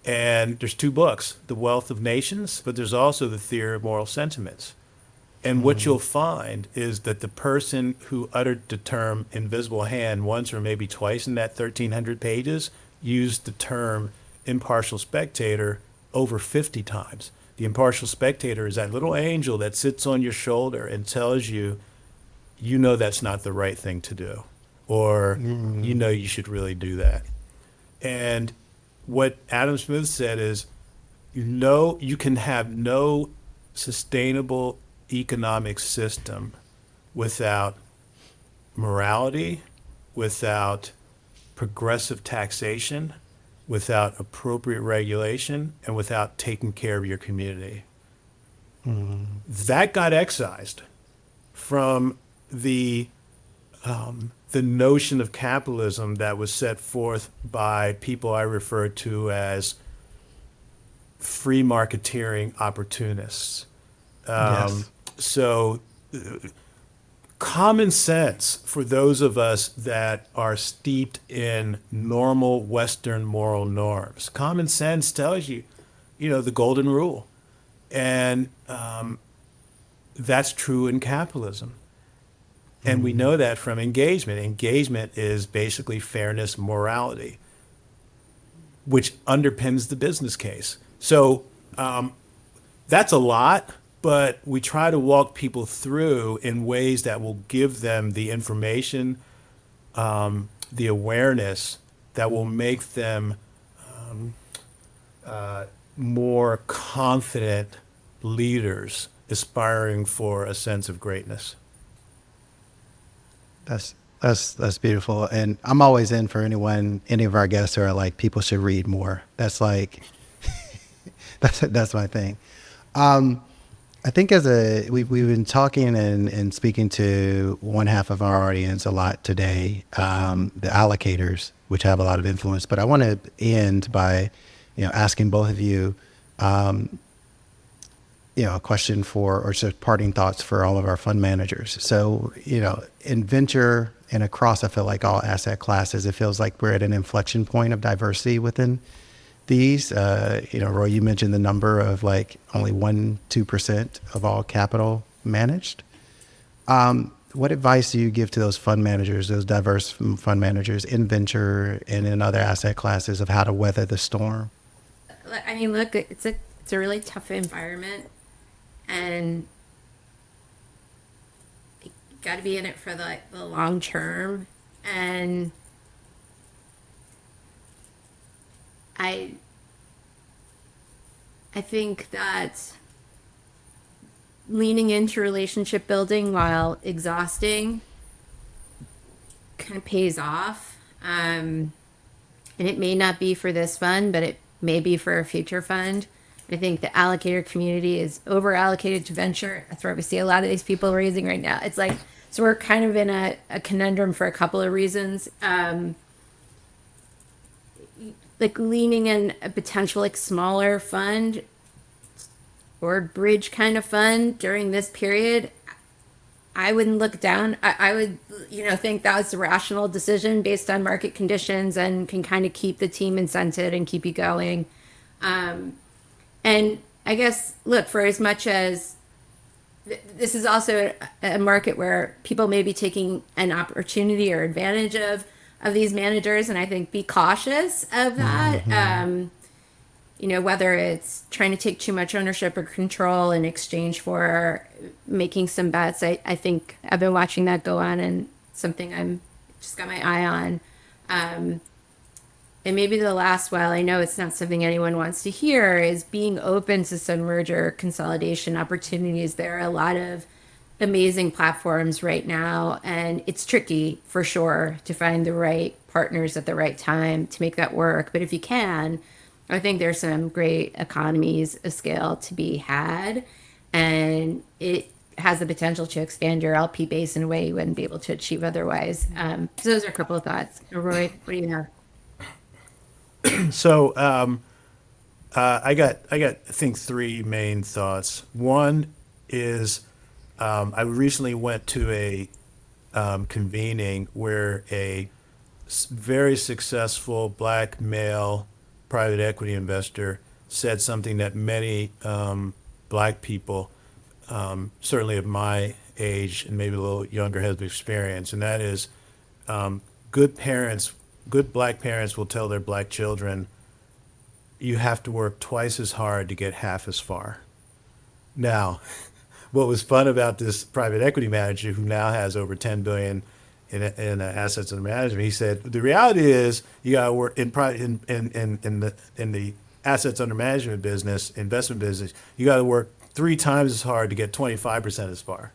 And there's two books, The Wealth of Nations, but there's also The Theory of Moral Sentiments. And what you'll find is that the person who uttered the term invisible hand once or maybe twice in that 1,300 pages used the term impartial spectator over 50 times. The impartial spectator is that little angel that sits on your shoulder and tells you, you know, that's not the right thing to do, or you know, you should really do that. And what Adam Smith said is, you can have no sustainable economic system without morality, without progressive taxation, without appropriate regulation, and without taking care of your community. That got excised from the notion of capitalism that was set forth by people I refer to as free marketeering opportunists. Yes. So common sense for those of us that are steeped in normal Western moral norms. Common sense tells you, you know, the golden rule. And that's true in capitalism. And we know that from engagement. Engagement is basically fairness, morality, which underpins the business case. So that's a lot, but we try to walk people through in ways that will give them the information, the awareness that will make them more confident leaders aspiring for a sense of greatness. That's beautiful. And I'm always in for any of our guests who are like, people should read more. That's like, that's my thing. I think we've been talking and speaking to one half of our audience a lot today, the allocators, which have a lot of influence. But I want to end by, asking both of you, a question or just parting thoughts for all of our fund managers. So, in venture and across, I feel like all asset classes, it feels like we're at an inflection point of diversity within these. Roy, you mentioned the number of like only 1-2% of all capital managed. What advice do you give to those fund managers, those diverse fund managers in venture and in other asset classes, of how to weather the storm? I mean, look, it's a really tough environment, and you got to be in it for the long term. And I think that leaning into relationship building while exhausting kind of pays off. And it may not be for this fund, but it may be for a future fund. I think the allocator community is over allocated to venture. That's where we see a lot of these people raising right now. It's like, so we're kind of in a conundrum for a couple of reasons. Like leaning in a potential smaller fund or bridge kind of fund during this period, I wouldn't look down. I would, think that was a rational decision based on market conditions and can kind of keep the team incented and keep you going. And I guess, look, for as much as this is also a market where people may be taking an opportunity or advantage of these managers, and I think be cautious of that. Whether it's trying to take too much ownership or control in exchange for making some bets. I think I've been watching that go on, and something I'm just got my eye on. And maybe the last, while I know it's not something anyone wants to hear, is being open to some merger consolidation opportunities. There are a lot of amazing platforms right now, and it's tricky for sure to find the right partners at the right time to make that work. But if you can, I think there's some great economies of scale to be had, and it has the potential to expand your LP base in a way you wouldn't be able to achieve otherwise. So those are a couple of thoughts. Roy, what do you have? So I got I think three main thoughts. One is I recently went to a convening where a very successful black male private equity investor said something that many black people, certainly of my age and maybe a little younger, have experienced, and that is good parents. Good black parents will tell their black children, you have to work twice as hard to get half as far. Now, what was fun about this private equity manager who now has over 10 billion in assets under management, he said, the reality is you got to work in the assets under management business, investment business, you got to work 3 times as hard to get 25% as far.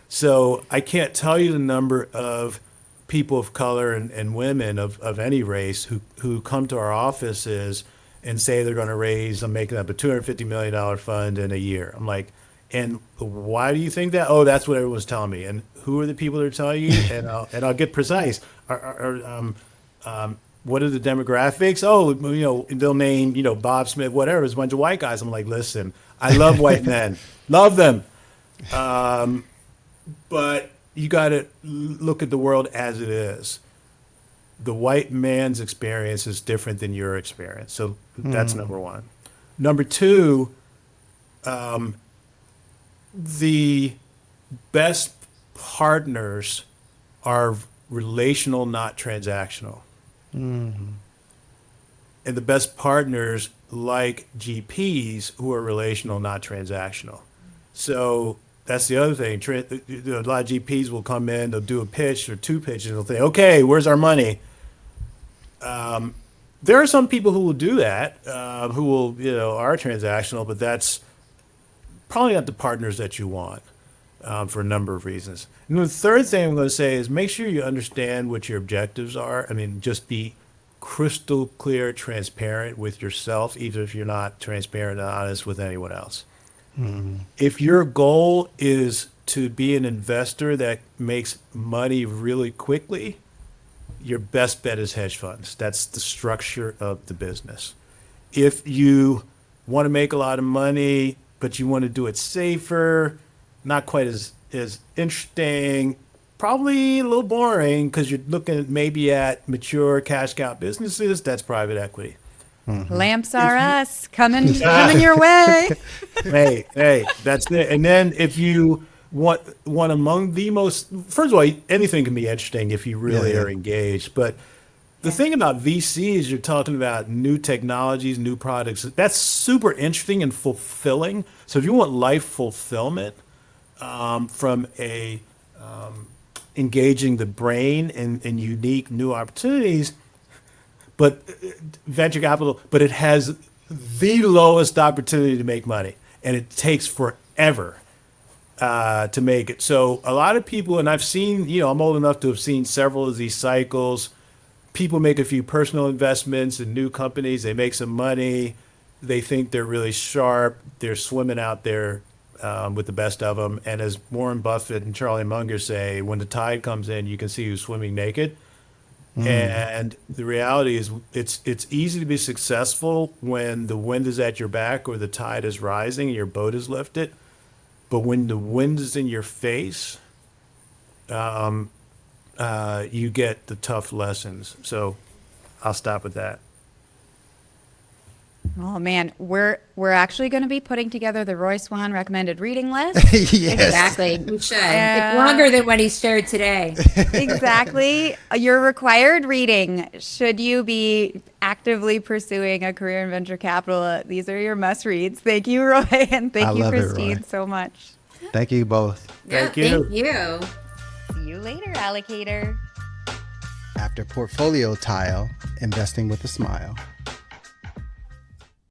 So I can't tell you the number of people of color and women of any race who come to our offices and say they're going to raise, I'm making up a $250 million fund in a year. I'm like, and why do you think that? Oh, that's what everyone's telling me. And who are the people that are telling you? And I'll get precise. What are the demographics? Oh, they'll name, Bob Smith, whatever. It's a bunch of white guys. I'm like, listen, I love white men, love them. But you got to look at the world as it is. The white man's experience is different than your experience. So that's number one. Number two, the best partners are relational, not transactional. And the best partners like GPs who are relational, not transactional. So that's the other thing. A lot of GPs will come in, they'll do a pitch or 2 pitches, and they'll say, okay, where's our money? There are some people who will do that, who will, are transactional, but that's probably not the partners that you want for a number of reasons. And the third thing I'm going to say is make sure you understand what your objectives are. I mean, just be crystal clear, transparent with yourself, even if you're not transparent and honest with anyone else. If your goal is to be an investor that makes money really quickly, your best bet is hedge funds. That's the structure of the business. If you want to make a lot of money, but you want to do it safer, not quite as interesting, probably a little boring because you're looking maybe at mature cash cow businesses, that's private equity. Lamps are us coming your way. Hey, that's it. And then if you want among the most, first of all, anything can be interesting if you really are engaged. But the thing about VCs, you're talking about new technologies, new products. That's super interesting and fulfilling. So if you want life fulfillment from engaging the brain in unique new opportunities, but venture capital, but it has the lowest opportunity to make money, and it takes forever to make it. So a lot of people, and I've seen, I'm old enough to have seen several of these cycles. People make a few personal investments in new companies. They make some money. They think they're really sharp. They're swimming out there with the best of them. And as Warren Buffett and Charlie Munger say, when the tide comes in, you can see who's swimming naked. And the reality is it's easy to be successful when the wind is at your back or the tide is rising and your boat is lifted. But when the wind is in your face, you get the tough lessons. So I'll stop with that. Oh man, we're actually going to be putting together the Roy Swan recommended reading list. Yes. Exactly. We should. Yeah. It's longer than what he shared today. Exactly. Your required reading. Should you be actively pursuing a career in venture capital, these are your must reads. Thank you, Roy, and thank I you, love it, Christine, Roy. so much. Thank you both. Thank Yeah, you. Thank you. See you later, allocator. After Portfolio Tile, Investing with a Smile.